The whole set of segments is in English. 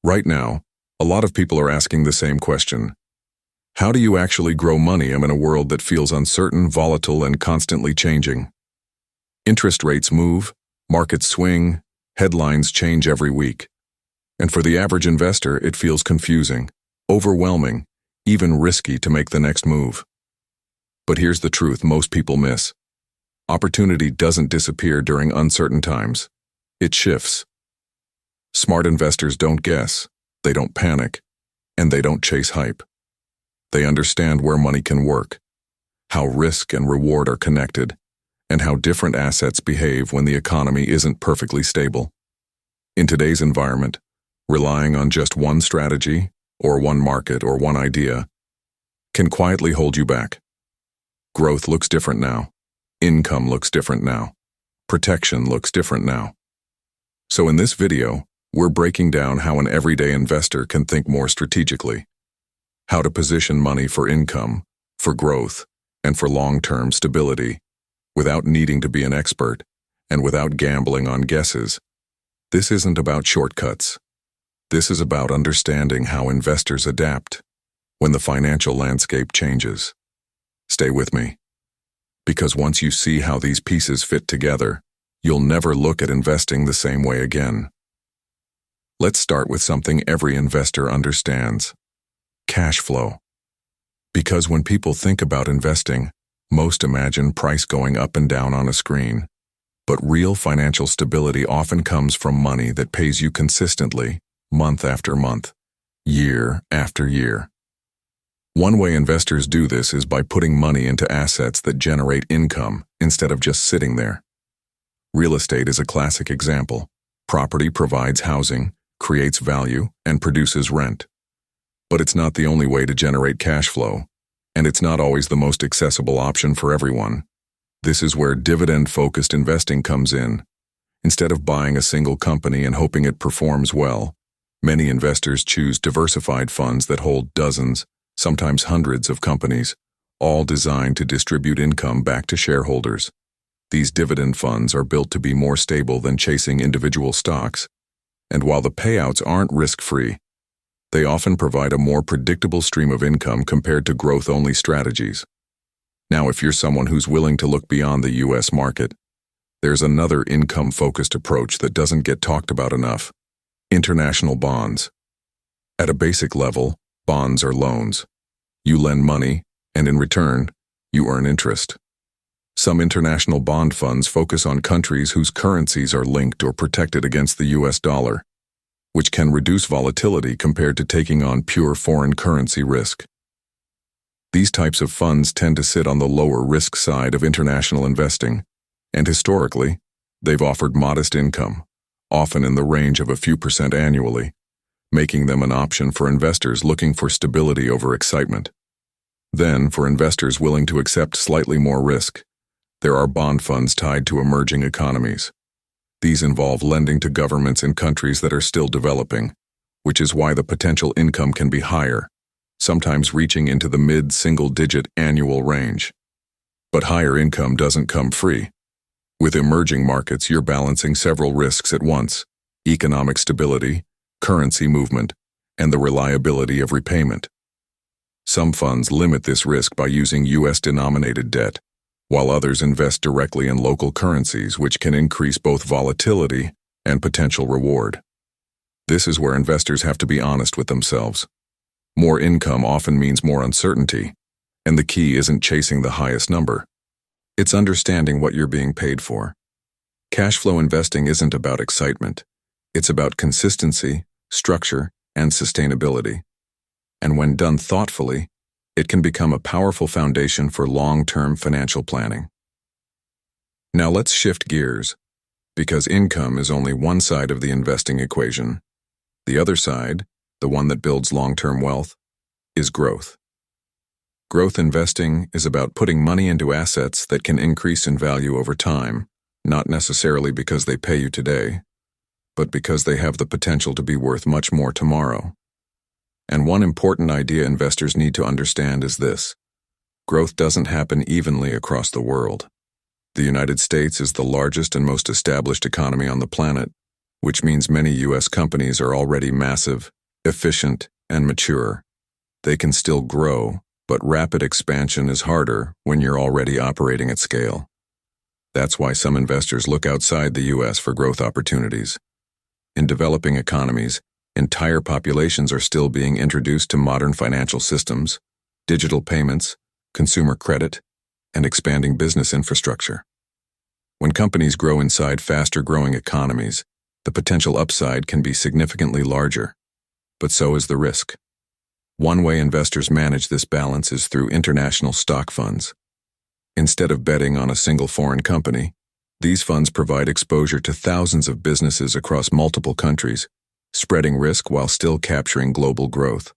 Right now, a lot of people are asking the same question. How do you actually grow money in a world that feels uncertain, volatile, and constantly changing? Interest rates move, markets swing, headlines change every week. And for the average investor, it feels confusing, overwhelming, even risky to make the next move. But here's the truth most people miss. Opportunity doesn't disappear during uncertain times. It shifts. Smart investors don't guess, they don't panic, and they don't chase hype. They understand where money can work, how risk and reward are connected, and how different assets behave when the economy isn't perfectly stable. In today's environment, relying on just one strategy, or one market, or one idea, can quietly hold you back. Growth looks different now. Income looks different now. Protection looks different now. So in this video, we're breaking down how an everyday investor can think more strategically, how to position money for income, for growth, and for long-term stability, without needing to be an expert, and without gambling on guesses. This isn't about shortcuts. This is about understanding how investors adapt when the financial landscape changes. Stay with me, because once you see how these pieces fit together, you'll never look at investing the same way again. Let's start with something every investor understands: cash flow. Because when people think about investing, most imagine price going up and down on a screen. But real financial stability often comes from money that pays you consistently, month after month, year after year. One way investors do this is by putting money into assets that generate income instead of just sitting there. Real estate is a classic example. Property provides housing, creates value, and produces rent. But it's not the only way to generate cash flow, and it's not always the most accessible option for everyone. This is where dividend-focused investing comes in. Instead of buying a single company and hoping it performs well, many investors choose diversified funds that hold dozens, sometimes hundreds of companies, all designed to distribute income back to shareholders. These dividend funds are built to be more stable than chasing individual stocks, and while the payouts aren't risk-free, they often provide a more predictable stream of income compared to growth-only strategies. Now, if you're someone who's willing to look beyond the U.S. market, there's another income-focused approach that doesn't get talked about enough: international bonds. At a basic level, bonds are loans. You lend money, and in return, you earn interest. Some international bond funds focus on countries whose currencies are linked or protected against the U.S. dollar, which can reduce volatility compared to taking on pure foreign currency risk. These types of funds tend to sit on the lower risk side of international investing, and historically, they've offered modest income, often in the range of a few percent annually, making them an option for investors looking for stability over excitement. Then, for investors willing to accept slightly more risk, there are bond funds tied to emerging economies. These involve lending to governments in countries that are still developing, which is why the potential income can be higher, sometimes reaching into the mid-single-digit annual range. But higher income doesn't come free. With emerging markets, you're balancing several risks at once: economic stability, currency movement, and the reliability of repayment. Some funds limit this risk by using U.S.-denominated debt, while others invest directly in local currencies, which can increase both volatility and potential reward. This is where investors have to be honest with themselves. More income often means more uncertainty, and the key isn't chasing the highest number. It's understanding what you're being paid for. Cash flow investing isn't about excitement. It's about consistency, structure, and sustainability. And when done thoughtfully, it can become a powerful foundation for long-term financial planning. Now let's shift gears, because income is only one side of the investing equation. The other side, the one that builds long-term wealth, is growth. Growth investing is about putting money into assets that can increase in value over time, not necessarily because they pay you today, but because they have the potential to be worth much more tomorrow. And one important idea investors need to understand is this: growth doesn't happen evenly across the world. The United States is the largest and most established economy on the planet, which means many U.S. companies are already massive, efficient, and mature. They can still grow, but rapid expansion is harder when you're already operating at scale. That's why some investors look outside the U.S. for growth opportunities. In developing economies, entire populations are still being introduced to modern financial systems, digital payments, consumer credit, and expanding business infrastructure. When companies grow inside faster-growing economies, the potential upside can be significantly larger, but so is the risk. One way investors manage this balance is through international stock funds. Instead of betting on a single foreign company, these funds provide exposure to thousands of businesses across multiple countries, spreading risk while still capturing global growth.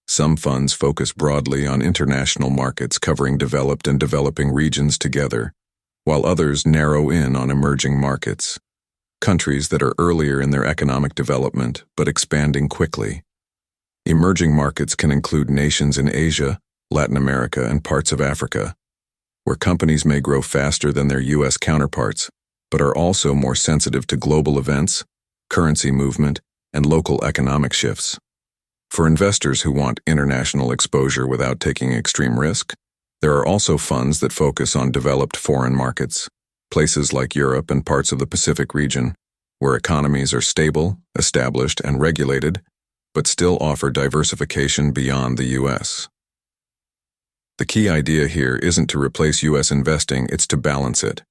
Some funds focus broadly on international markets covering developed and developing regions together, while others narrow in on emerging markets, countries that are earlier in their economic development but expanding quickly. Emerging markets can include nations in Asia, Latin America, and parts of Africa, where companies may grow faster than their U.S. counterparts, but are also more sensitive to global events, currency movement, and local economic shifts. For investors who want international exposure without taking extreme risk, there are also funds that focus on developed foreign markets, places like Europe and parts of the Pacific region, where economies are stable, established, and regulated, but still offer diversification beyond the U.S. The key idea here isn't to replace U.S. investing, it's to balance it.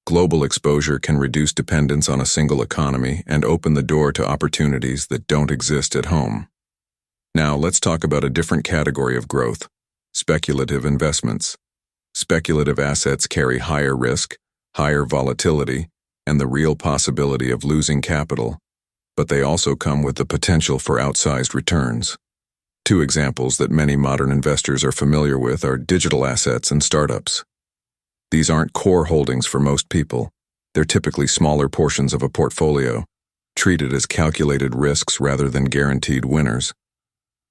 Global exposure can reduce dependence on a single economy and open the door to opportunities that don't exist at home. Now, let's talk about a different category of growth: speculative investments. Speculative assets carry higher risk, higher volatility, and the real possibility of losing capital, but they also come with the potential for outsized returns. Two examples that many modern investors are familiar with are digital assets and startups. These aren't core holdings for most people. They're typically smaller portions of a portfolio, treated as calculated risks rather than guaranteed winners.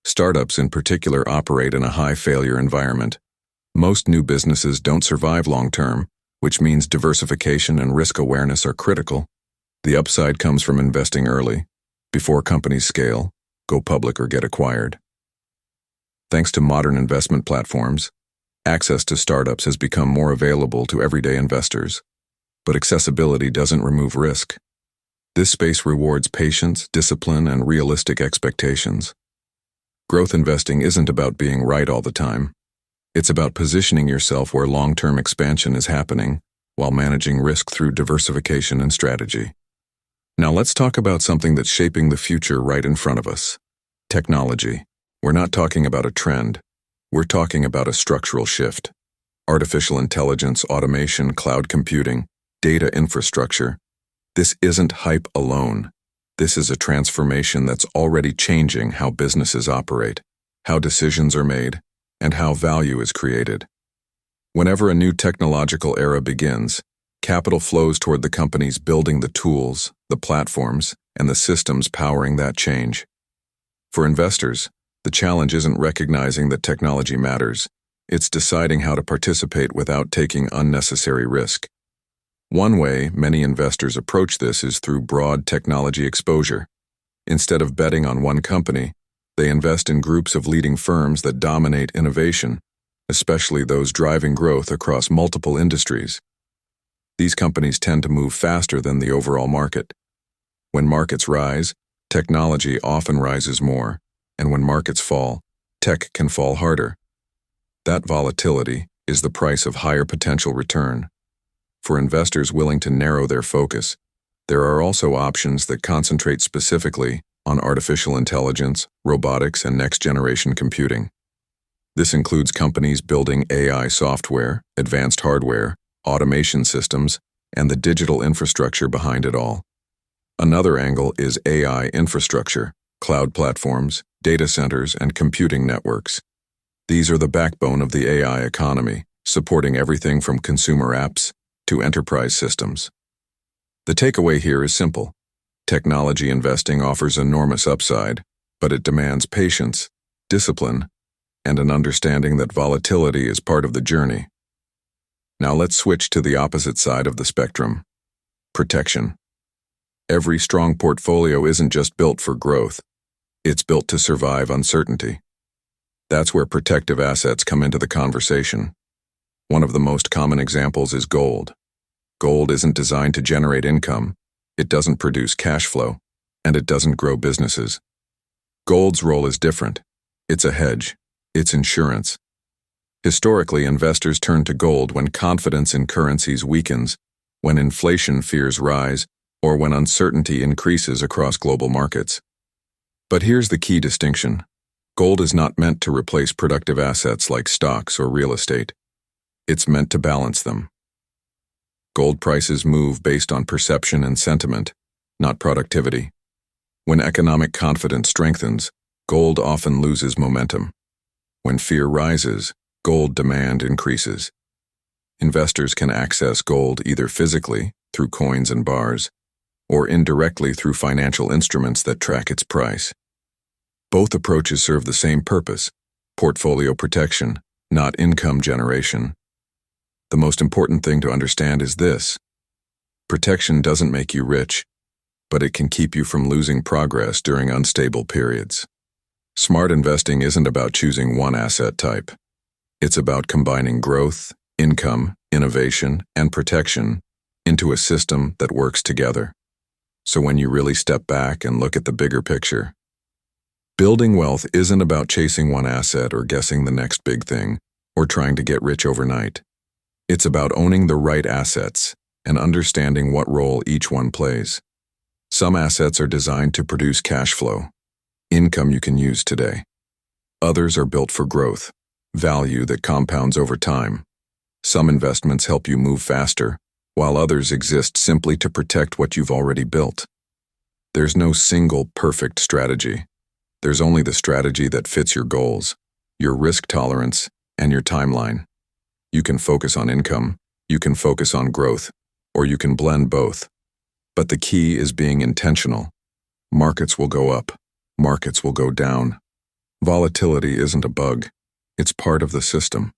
Startups in particular operate in a high-failure environment. Most new businesses don't survive long-term, which means diversification and risk awareness are critical. The upside comes from investing early, before companies scale, go public, or get acquired. Thanks to modern investment platforms, access to startups has become more available to everyday investors. But accessibility doesn't remove risk. This space rewards patience, discipline, and realistic expectations. Growth investing isn't about being right all the time. It's about positioning yourself where long-term expansion is happening, while managing risk through diversification and strategy. Now let's talk about something that's shaping the future right in front of us: technology. We're not talking about a trend. We're talking about a structural shift. Artificial intelligence, automation, cloud computing, data infrastructure. This isn't hype alone. This is a transformation that's already changing how businesses operate, how decisions are made, and how value is created. Whenever a new technological era begins, capital flows toward the companies building the tools, the platforms, and the systems powering that change. For investors, the challenge isn't recognizing that technology matters. It's deciding how to participate without taking unnecessary risk. One way many investors approach this is through broad technology exposure. Instead of betting on one company, they invest in groups of leading firms that dominate innovation, especially those driving growth across multiple industries. These companies tend to move faster than the overall market. When markets rise, technology often rises more, and when markets fall, tech can fall harder. That volatility is the price of higher potential return. For investors willing to narrow their focus, there are also options that concentrate specifically on artificial intelligence, robotics, and next-generation computing. This includes companies building AI software, advanced hardware, automation systems, and the digital infrastructure behind it all. Another angle is AI infrastructure, cloud platforms, data centers, and computing networks. These are the backbone of the AI economy, supporting everything from consumer apps to enterprise systems. The takeaway here is simple. Technology investing offers enormous upside, but it demands patience, discipline, and an understanding that volatility is part of the journey. Now let's switch to the opposite side of the spectrum: protection. Every strong portfolio isn't just built for growth. It's built to survive uncertainty. That's where protective assets come into the conversation. One of the most common examples is gold. Gold isn't designed to generate income, it doesn't produce cash flow, and it doesn't grow businesses. Gold's role is different. It's a hedge. It's insurance. Historically, investors turn to gold when confidence in currencies weakens, when inflation fears rise, or when uncertainty increases across global markets. But here's the key distinction. Gold is not meant to replace productive assets like stocks or real estate. It's meant to balance them. Gold prices move based on perception and sentiment, not productivity. When economic confidence strengthens, gold often loses momentum. When fear rises, gold demand increases. Investors can access gold either physically, through coins and bars, or indirectly through financial instruments that track its price. Both approaches serve the same purpose: portfolio protection, not income generation. The most important thing to understand is this: protection doesn't make you rich, but it can keep you from losing progress during unstable periods. Smart investing isn't about choosing one asset type. It's about combining growth, income, innovation, and protection into a system that works together. So when you really step back and look at the bigger picture, building wealth isn't about chasing one asset or guessing the next big thing or trying to get rich overnight. It's about owning the right assets and understanding what role each one plays. Some assets are designed to produce cash flow, income you can use today. Others are built for growth, value that compounds over time. Some investments help you move faster, while others exist simply to protect what you've already built. There's no single perfect strategy. There's only the strategy that fits your goals, your risk tolerance, and your timeline. You can focus on income, you can focus on growth, or you can blend both. But the key is being intentional. Markets will go up, markets will go down. Volatility isn't a bug, it's part of the system.